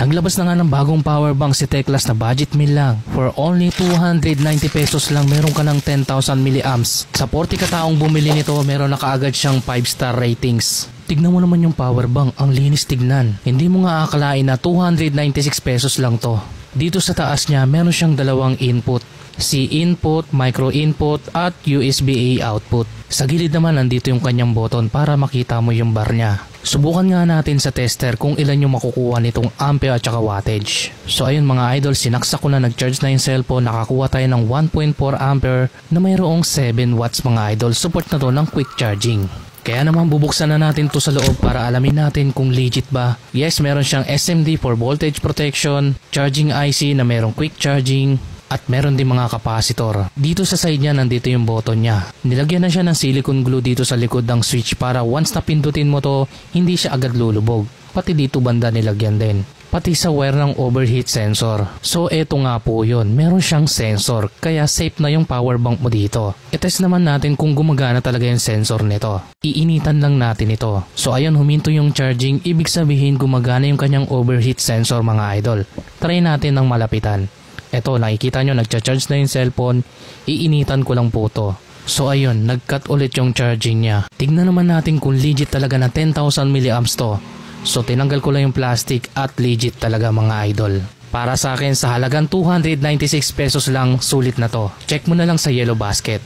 Naglabas na nga ng bagong power bank si Teklas na budget meal lang. For only 290 pesos lang meron ka ng 10,000 milliamps. Sa 40 kataong bumili nito meron na kaagad siyang 5-star ratings. Tignan mo naman yung power bank, ang linis tignan. Hindi mo nga akalain na 296 pesos lang to. Dito sa taas niya meron siyang dalawang input. C input, micro input at USB-A output. Sa gilid naman nandito yung kanyang button para makita mo yung bar niya. Subukan nga natin sa tester kung ilan yung makukuha nitong ampere at saka wattage. So ayun mga idol, sinaksak ko na, nag-charge na yung cellphone, nakakuha tayo ng 1.4 ampere na mayroong 7 watts mga idol. Support na to ng quick charging. Kaya naman bubuksan na natin to sa loob para alamin natin kung legit ba. Yes, meron siyang SMD for voltage protection, charging IC na merong quick charging, at meron din mga kapasitor. Dito sa side niya nandito yung button niya. Nilagyan na siya ng silicone glue dito sa likod ng switch para once na pindutin mo to, hindi siya agad lulubog. Pati dito banda nilagyan din. Pati sa wire ng overheat sensor. So eto nga po yun, meron siyang sensor kaya safe na yung power bank mo dito. I-test naman natin kung gumagana talaga yung sensor nito. Iinitan lang natin ito. So ayun, huminto yung charging, ibig sabihin gumagana yung kanyang overheat sensor mga idol. Try natin ng malapitan. Eto, nakikita nyo, nagcha-charge na yung cellphone, iinitan ko lang po to. So ayun, nag-cut ulit yung charging niya. Tignan naman natin kung legit talaga na 10,000 milliamps to. So tinanggal ko lang yung plastic at legit talaga mga idol. Para sa akin, sa halagang 296 pesos lang, sulit na to. Check mo na lang sa yellow basket.